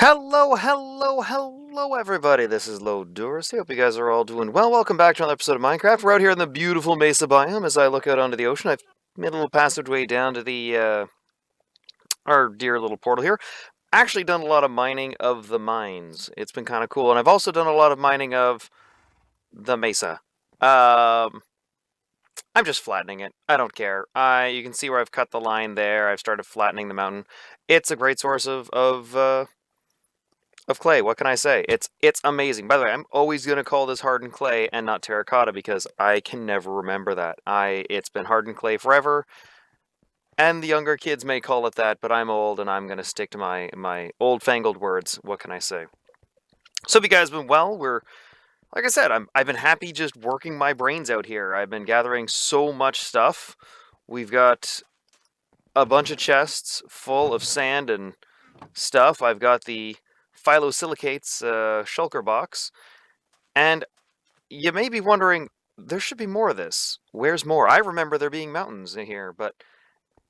Hello, everybody. This is Lodurus. I hope you guys are all doing well. Welcome back to another episode of Minecraft. We're out here in the beautiful Mesa biome. As I look out onto the ocean, I've made a little passageway down to our dear little portal here. Actually done a lot of mining of the mines. It's been kind of cool. And I've also done a lot of mining of the Mesa. Um, I'm just flattening it. I don't care. You can see where I've cut the line there. I've started flattening the mountain. It's a great source of clay. What can I say? It's amazing. By the way, I'm always gonna call this hardened clay and not terracotta because I can never remember that. It's been hardened clay forever, and the younger kids may call it that, but I'm old and I'm gonna stick to my old fangled words. What can I say? So, have you guys been well? Like I said, I've been happy just working my brains out here. I've been gathering so much stuff. We've got a bunch of chests full of sand and stuff. I've got the phyllosilicates shulker box. And you may be wondering, there should be more of this. Where's more? I remember there being mountains in here, but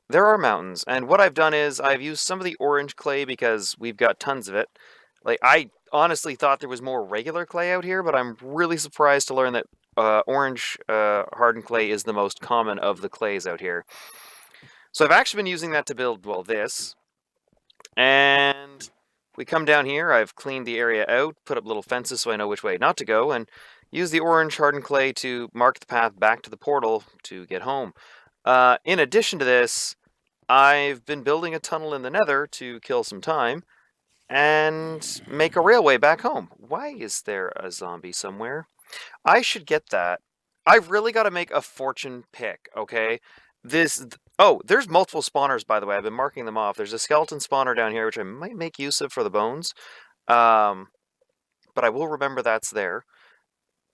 there are mountains. And what I've done is I've used some of the orange clay because we've got tons of it. Like, I honestly thought there was more regular clay out here, but I'm really surprised to learn that orange hardened clay is the most common of the clays out here. So I've actually been using that to build, well, this. And we come down here, I've cleaned the area out, put up little fences so I know which way not to go, and use the orange hardened clay to mark the path back to the portal to get home. In addition to this, I've been building a tunnel in the nether to kill some time and make a railway back home. Why is there a zombie somewhere? I should get that. I've really got to make a fortune pick, okay? Oh, there's multiple spawners, by the way. I've been marking them off. There's a skeleton spawner down here, which I might make use of for the bones. But I will remember that's there.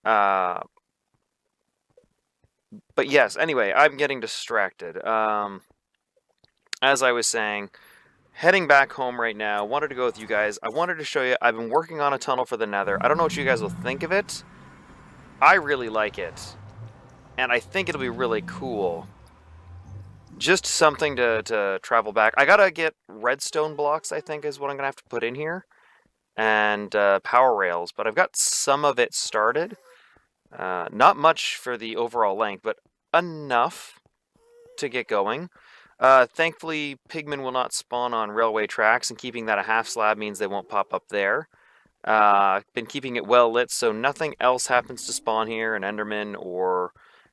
But yes, anyway, I'm getting distracted. As I was saying, heading back home right now. Wanted to go with you guys. I wanted to show you, I've been working on a tunnel for the nether. I don't know what you guys will think of it. I really like it. And I think it'll be really cool. Just something to travel back. I gotta get redstone blocks, I think, is what I'm gonna have to put in here. And power rails, but I've got some of it started. Not much for the overall length, but enough to get going. Thankfully, pigmen will not spawn on railway tracks, and keeping that a half slab means they won't pop up there. Been keeping it well lit, so nothing else happens to spawn here, an enderman or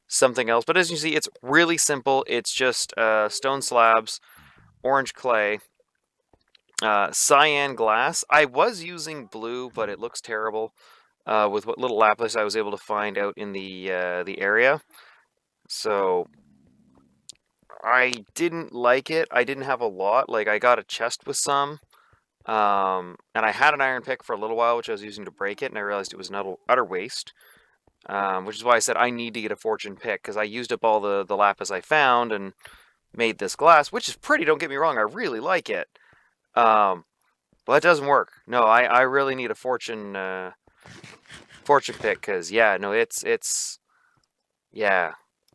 something else. But as you see, it's really simple. It's just stone slabs, orange clay, cyan glass. I was using blue, but it looks terrible with what little lapis I was able to find out in the area. So I didn't like it. I didn't have a lot. Like, I got a chest with some. And I had an iron pick for a little while, which I was using to break it, and I realized it was an utter waste. Which is why I said I need to get a fortune pick, because I used up all the lapis I found and made this glass, which is pretty, don't get me wrong, I really like it. But it doesn't work. No, I really need a fortune pick, because, yeah, no, yeah.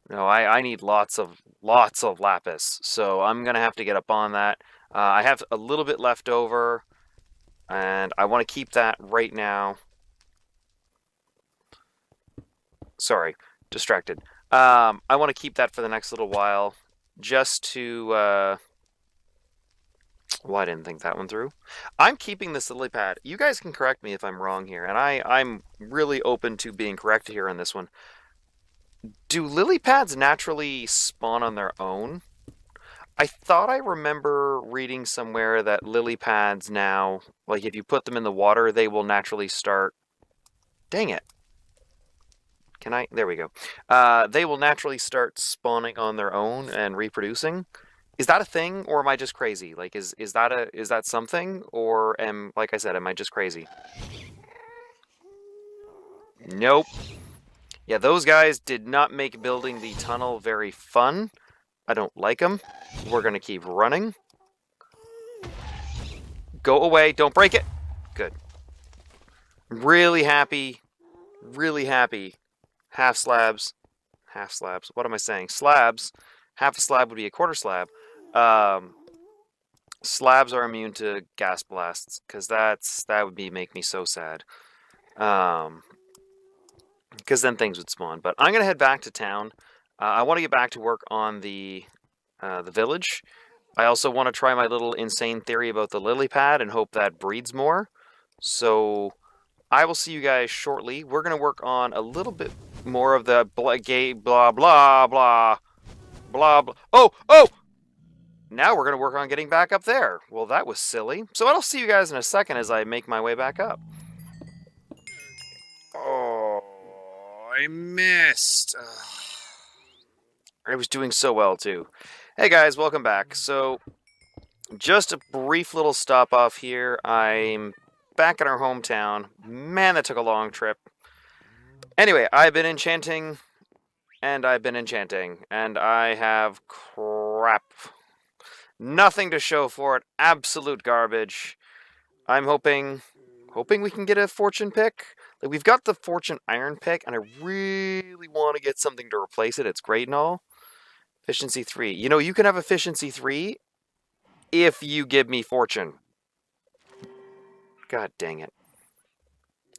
No, I need lots of lapis, so I'm gonna have to get up on that. I have a little bit left over, and I want to keep that right now. Sorry, distracted. I want to keep that for the next little while, just to. Well, I didn't think that one through. I'm keeping this lily pad. You guys can correct me if I'm wrong here, and I'm really open to being corrected here on this one. Do lily pads naturally spawn on their own? I thought I remember reading somewhere that lily pads now, like if you put them in the water, they will naturally start. Dang it. Can I? There we go. They will naturally start spawning on their own and reproducing. Is that a thing, or am I just crazy? Like, is that something, or like I said, am I just crazy? Nope. Yeah, those guys did not make building the tunnel very fun. I don't like them. We're gonna keep running. Go away! Don't break it. Good. Really happy. Really happy. Half slabs. Half slabs. What am I saying? Slabs. Half a slab would be a quarter slab. slabs are immune to gas blasts, because that would make me so sad. Because then things would spawn. But I'm gonna head back to town. I want to get back to work on the village. I also want to try my little insane theory about the lily pad and hope that breeds more. So I will see you guys shortly. We're gonna work on a little bit more of the gay blah blah blah blah blah. Oh! Now we're gonna work on getting back up there. Well, that was silly. So I'll see you guys in a second as I make my way back up. Oh, I missed. I was doing so well too. Hey guys, welcome back. So, just a brief little stop off here. I'm back in our hometown. Man, that took a long trip. Anyway, I've been enchanting, and I have crap. Nothing to show for it. Absolute garbage. I'm hoping we can get a fortune pick. Like, we've got the fortune iron pick, and I really want to get something to replace it. It's great and all. Efficiency 3. You know, you can have efficiency 3 if you give me fortune. God dang it.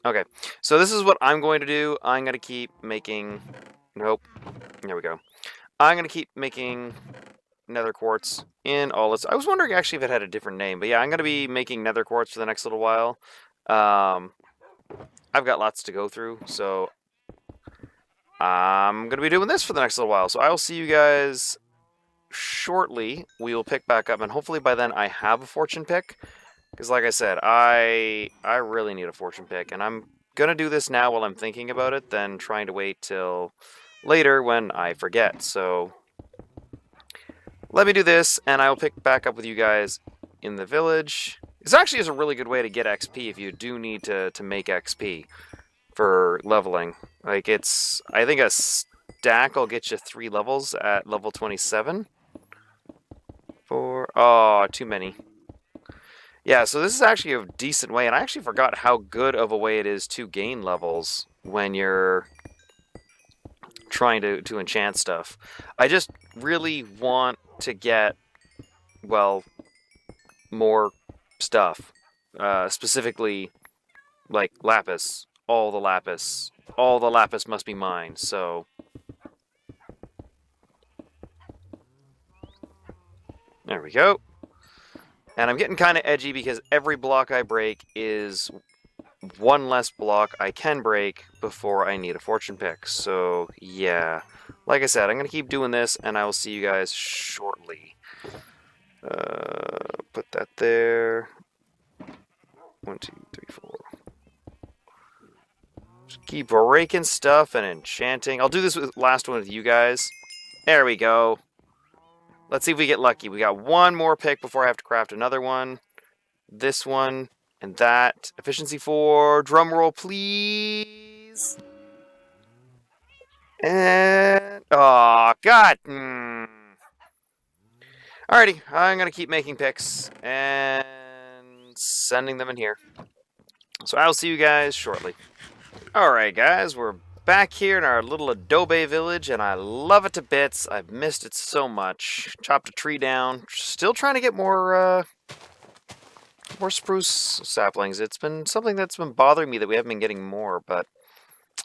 Okay, so this is what I'm going to do. I'm going to keep making... Nope. There we go. I'm going to keep making nether quartz in all its... I was wondering actually if it had a different name, but yeah, I'm going to be making nether quartz for the next little while. I've got lots to go through, so I'm going to be doing this for the next little while. So I will see you guys shortly. We will pick back up, and hopefully by then I have a fortune pick. Because like I said, I really need a fortune pick, and I'm going to do this now while I'm thinking about it, than trying to wait till later when I forget. So let me do this, and I'll pick back up with you guys in the village. This actually is a really good way to get XP if you do need to make XP for leveling. Like, it's... I think a stack will get you 3 levels at level 27. Oh, too many. Yeah, so this is actually a decent way, and I actually forgot how good of a way it is to gain levels when you're trying to enchant stuff. I just really want to get, well, more stuff. Specifically, like, lapis. All the lapis. All the lapis must be mine, so... There we go. And I'm getting kind of edgy because every block I break is one less block I can break before I need a fortune pick. So, yeah. Like I said, I'm going to keep doing this, and I will see you guys shortly. Put that there. 1, 2, 3, 4. Just keep breaking stuff and enchanting. I'll do this with last one with you guys. There we go. Let's see if we get lucky. We got one more pick before I have to craft another one. This one and that. Efficiency 4. Drum roll, please. And... oh, God. Alrighty. I'm going to keep making picks and sending them in here. So I'll see you guys shortly. Alright, guys. We're back here in our little adobe village, and I love it to bits. I've missed it so much. Chopped a tree down. Still trying to get more spruce saplings. It's been something that's been bothering me that we haven't been getting more, but...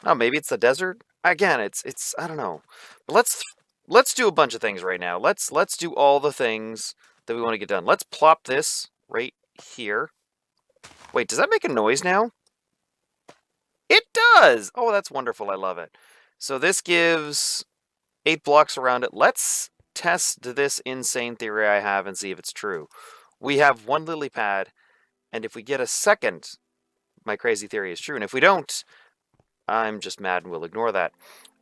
oh, maybe it's the desert? Again, it's I don't know. But let's do a bunch of things right now. Let's do all the things that we want to get done. Let's plop this right here. Wait, does that make a noise now? It does! Oh, that's wonderful. I love it. So this gives 8 blocks around it. Let's test this insane theory I have and see if it's true. We have 1 lily pad, and if we get a second, my crazy theory is true. And if we don't, I'm just mad and we'll ignore that.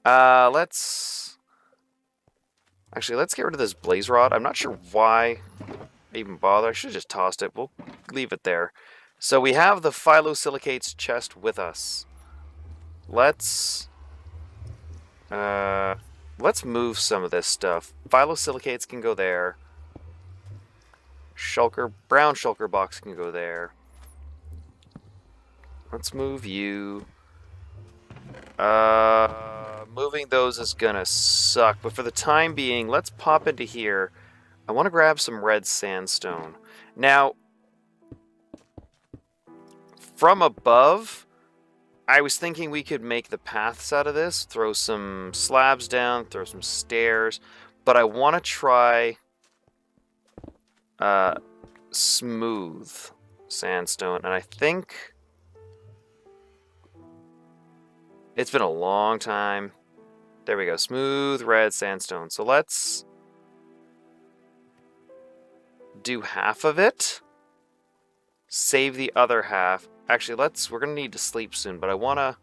Let's get rid of this blaze rod. I'm not sure why I even bother. I should have just tossed it. We'll leave it there. So we have the phyllosilicates chest with us. Let's move some of this stuff. Phyllosilicates can go there. Brown shulker box can go there. Let's move you. Moving those is gonna suck, but for the time being, let's pop into here. I want to grab some red sandstone. Now, from above, I was thinking we could make the paths out of this, throw some slabs down, throw some stairs, but I want to try smooth sandstone, and I think it's been a long time. There we go, smooth red sandstone. So let's do half of it, save the other half. Actually, we're gonna need to sleep soon, but I wanna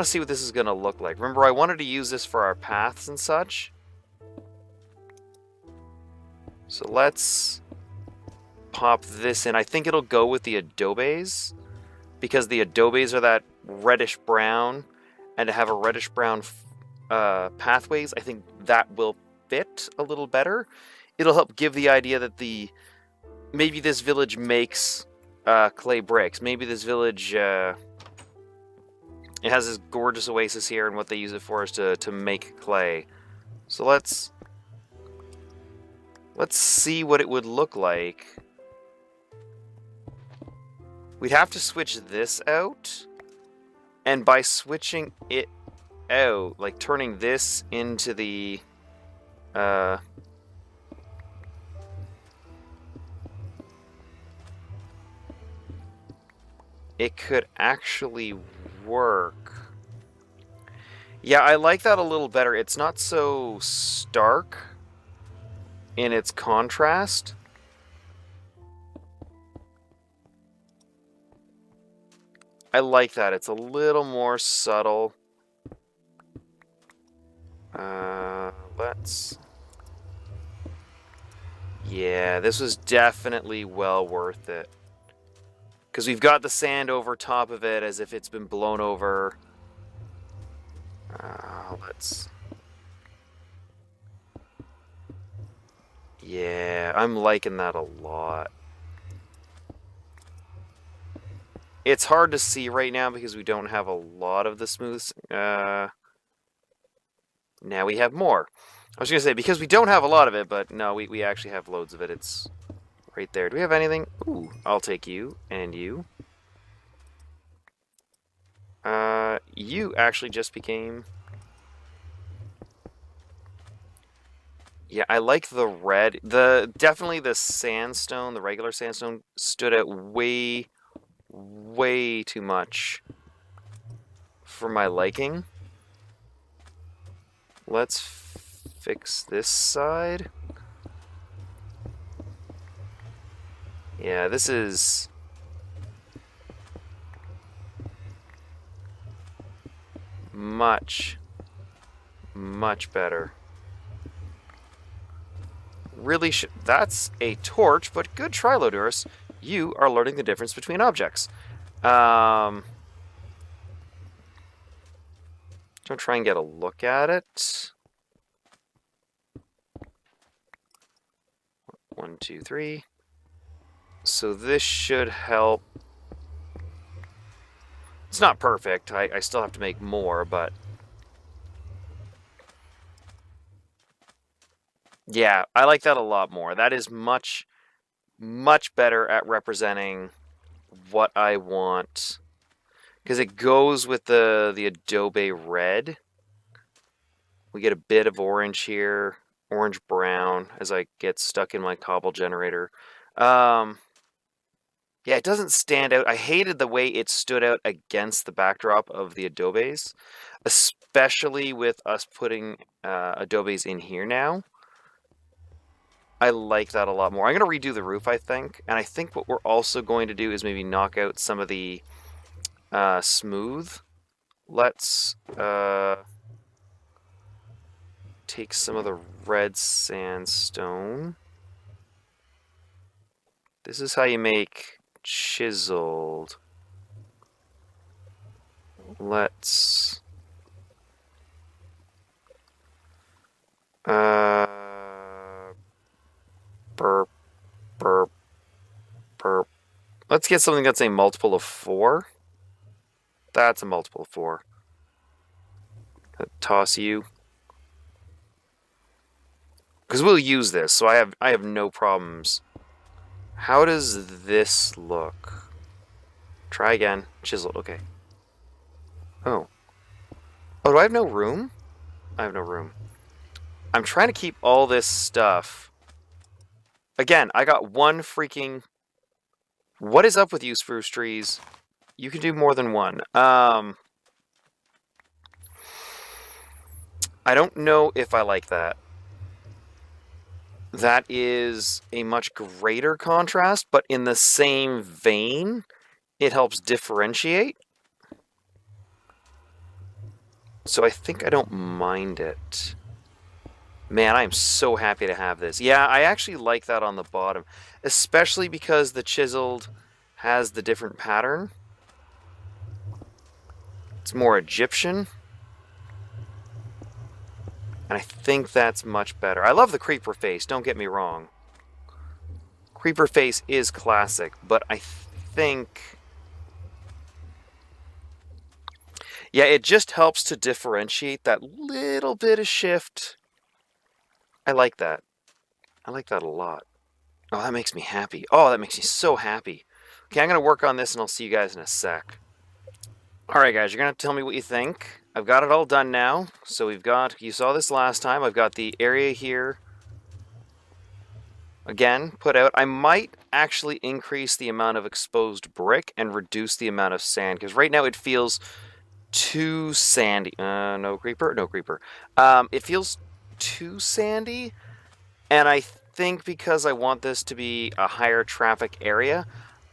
see what this is gonna look like. Remember, I wanted to use this for our paths and such. So let's pop this in. I think it'll go with the adobes, because the adobes are that reddish brown, and to have a reddish brown pathways, I think that will fit a little better. It'll help give the idea that maybe this village makes clay bricks. Maybe this village it has this gorgeous oasis here, and what they use it for is to make clay. So let's see what it would look like. We'd have to switch this out, and by switching it out, like turning this into the it could actually work. Yeah, I like that a little better. It's not so stark in its contrast. I like that. It's a little more subtle. Yeah, this was definitely well worth it. Because we've got the sand over top of it as if it's been blown over. Yeah, I'm liking that a lot. It's hard to see right now because we don't have a lot of the smooth. Now we have more. I was going to say, because we don't have a lot of it, but no, we actually have loads of it. It's right there. Do we have anything? Ooh, I'll take you and you. You actually just became... Yeah, I like the red. Definitely the sandstone, the regular sandstone, stood out way too much for my liking. Let's fix this side. Yeah, this is... much better. Really should... That's a torch, but good try, Lodurus. You are learning the difference between objects. Don't try and get a look at it. 1, 2, 3. So this should help. It's not perfect. I still have to make more, but... Yeah, I like that a lot more. That is much better at representing what I want. Because it goes with the adobe red. We get a bit of orange here. Orange-brown as I get stuck in my cobble generator. Yeah, it doesn't stand out. I hated the way it stood out against the backdrop of the adobes, especially with us putting adobes in here now. I like that a lot more. I'm going to redo the roof, I think. And I think what we're also going to do is maybe knock out some of the smooth. Let's take some of the red sandstone. This is how you make chiseled. Let's... burp, burp, burp. Let's get something that's a multiple of 4. That's a multiple of 4. Toss you. Because we'll use this, so I have no problems. How does this look? Try again. Chiseled, okay. Oh. Oh, do I have no room? I have no room. I'm trying to keep all this stuff. Again, I got one freaking... What is up with you, spruce trees? You can do more than one. I don't know if I like that. That is a much greater contrast, but in the same vein, it helps differentiate. So I think I don't mind it. Man, I am so happy to have this. Yeah, I actually like that on the bottom, especially because the chiseled has the different pattern. It's more Egyptian. And I think that's much better. I love the creeper face, don't get me wrong. Creeper face is classic, but I think... Yeah, it just helps to differentiate that little bit of shift. I like that. I like that a lot. Oh, that makes me happy. Oh, that makes me so happy. Okay, I'm going to work on this and I'll see you guys in a sec. Alright guys, you're going to tell me what you think. I've got it all done now. So we've got, you saw this last time, I've got the area here. Again, put out. I might actually increase the amount of exposed brick and reduce the amount of sand. Because right now it feels too sandy. No creeper? No creeper. It feels too sandy. And I think because I want this to be a higher traffic area,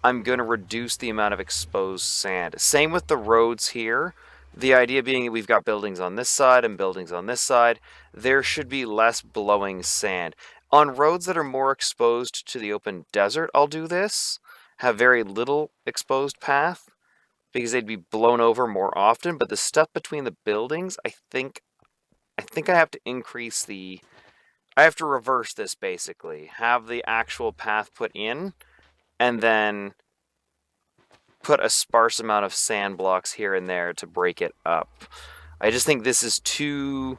I'm going to reduce the amount of exposed sand. Same with the roads here. The idea being that we've got buildings on this side and buildings on this side. There should be less blowing sand. On roads that are more exposed to the open desert, I'll do this. Have very little exposed path because they'd be blown over more often. But the stuff between the buildings, I think I have to increase the... I have to reverse this, basically. Have the actual path put in, and then put a sparse amount of sand blocks here and there to break it up. I just think this is too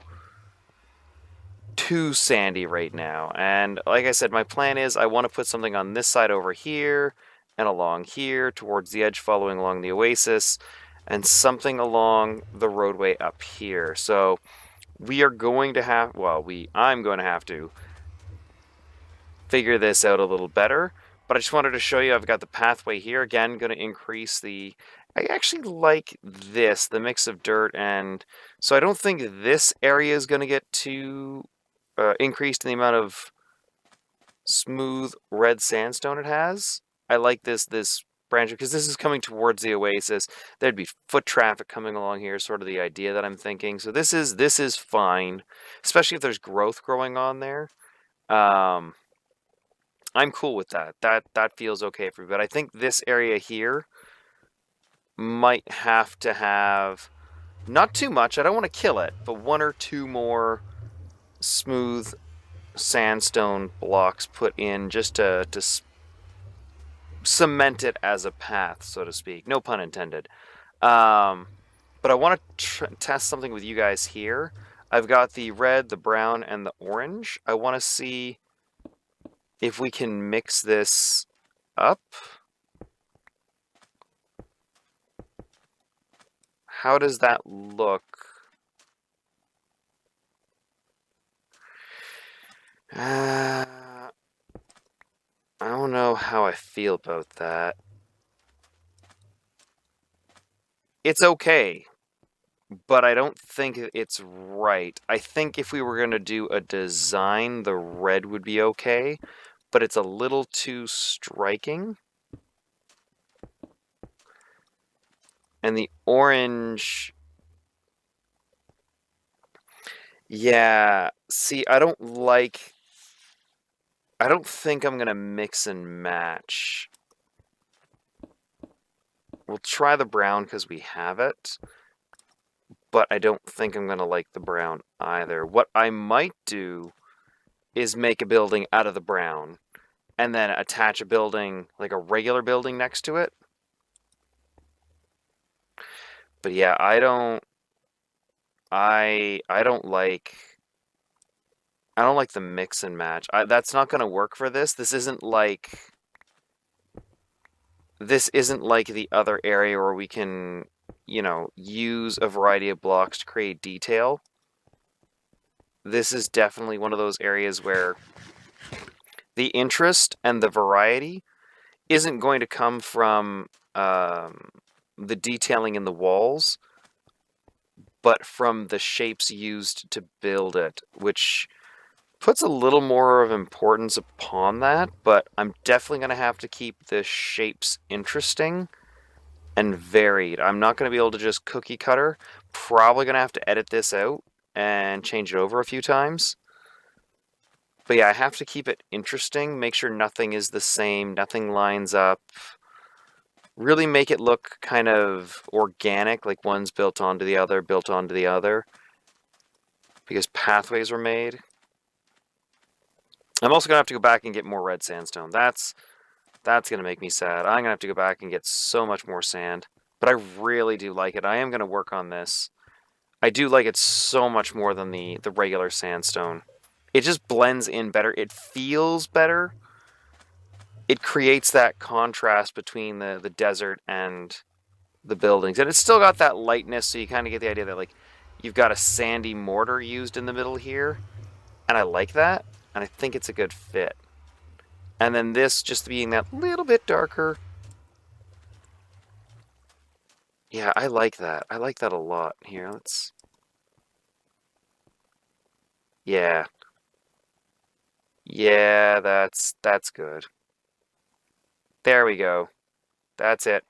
sandy right now. And like I said, my plan is I want to put something on this side over here, and along here, towards the edge following along the oasis, and something along the roadway up here. So... we are going to have, well, I'm going to have to figure this out a little better, but I just wanted to show you I've got the pathway here. Again, going to increase the, I actually like this, the mix of dirt, and so I don't think this area is going to get too increased in the amount of smooth red sandstone it has. I like this branch because this is coming towards the oasis. There'd be foot traffic coming along here, sort of the idea that I'm thinking. So this is fine, especially if there's growth growing on there. I'm cool with that. That feels okay for me. But I think this area here might have to have not too much. I don't want to kill it, but one or two more smooth sandstone blocks put in just to cement it as a path, so to speak. No pun intended. But I want to test something with you guys here. I've got the red, the brown, and the orange. I want to see if we can mix this up. How does that look? I don't know how I feel about that. It's okay, but I don't think it's right. I think if we were going to do a design, the red would be okay, but it's a little too striking. And the orange... yeah, see, I don't think I'm going to mix and match. We'll try the brown because we have it, but I don't think I'm going to like the brown either. What I might do is make a building out of the brown and then attach a building, like a regular building next to it. But yeah, I don't like I don't like the mix and match. That's not going to work for this. This isn't like the other area where we can, you know, use a variety of blocks to create detail. This is definitely one of those areas where the interest and the variety isn't going to come from the detailing in the walls, but from the shapes used to build it, which puts a little more of importance upon that, but I'm definitely going to have to keep the shapes interesting and varied. I'm not going to be able to just cookie cutter. Probably going to have to edit this out and change it over a few times. But yeah, I have to keep it interesting, make sure nothing is the same, nothing lines up. Really make it look kind of organic, like one's built onto the other, because pathways were made. I'm also going to have to go back and get more red sandstone. That's going to make me sad. I'm going to have to go back and get so much more sand. But I really do like it. I am going to work on this. I do like it so much more than the regular sandstone. It just blends in better. It feels better. It creates that contrast between the desert and the buildings. And it's still got that lightness, so you kind of get the idea that, like, you've got a sandy mortar used in the middle here. And I like that. And I think it's a good fit. And then this just being that little bit darker. Yeah, I like that. I like that a lot. Here, let's... Yeah. Yeah, that's good. There we go. That's it.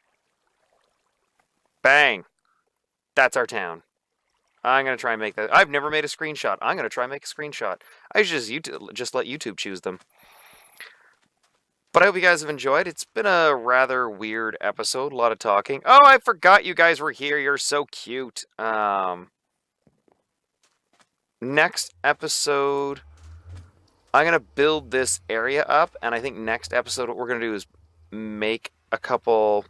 Bang! That's our town. I'm going to try and make that. I've never made a screenshot. I'm going to try and make a screenshot. I should just let YouTube choose them. But I hope you guys have enjoyed. It's been a rather weird episode. A lot of talking. Oh, I forgot you guys were here. You're so cute. Next episode, I'm going to build this area up. And I think next episode what we're going to do is make a couple...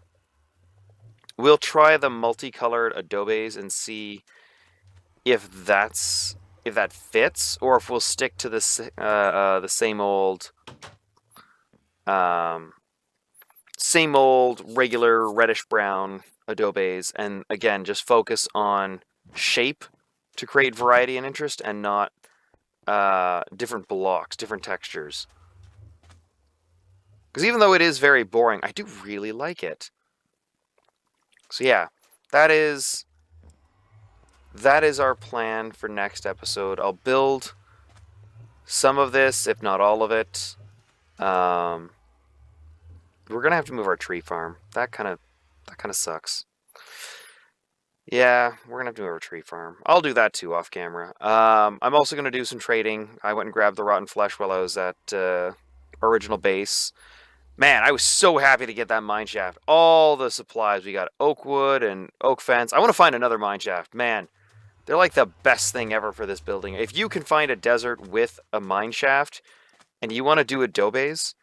We'll try the multicolored adobes and see if that fits, or if we'll stick to the same old regular reddish brown adobes, and again just focus on shape to create variety and interest, and not different blocks, different textures. Because even though it is very boring, I do really like it. So yeah, that is our plan for next episode. I'll build some of this, if not all of it. We're gonna have to move our tree farm. That kind of sucks. Yeah, we're gonna have to move our tree farm. I'll do that too off camera. I'm also gonna do some trading. I went and grabbed the rotten flesh while I was at original base. Man, I was so happy to get that mine shaft. All the supplies. We got oak wood and oak fence. I want to find another mine shaft. Man, they're like the best thing ever for this building. If you can find a desert with a mine shaft and you want to do adobes,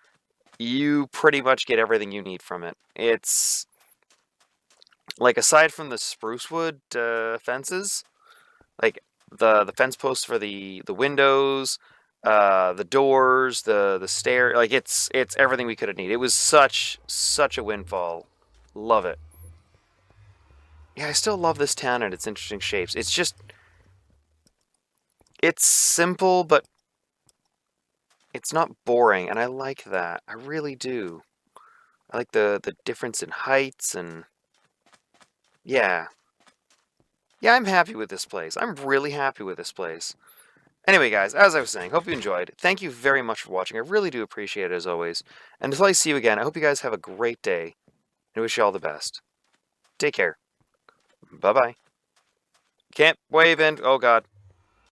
you pretty much get everything you need from it. It's like, aside from the spruce wood fences, like the fence posts for the windows, the doors, the stair, like it's everything we could have needed. It was such a windfall. Love it. Yeah, I still love this town and its interesting shapes. It's just, it's simple, but it's not boring, and I like that. I really do. I like the difference in heights, and yeah. Yeah, I'm happy with this place. I'm really happy with this place. Anyway, guys, as I was saying, hope you enjoyed. Thank you very much for watching. I really do appreciate it, as always. And until I see you again, I hope you guys have a great day, and I wish you all the best. Take care. Bye-bye. Can't wave in. Oh, God.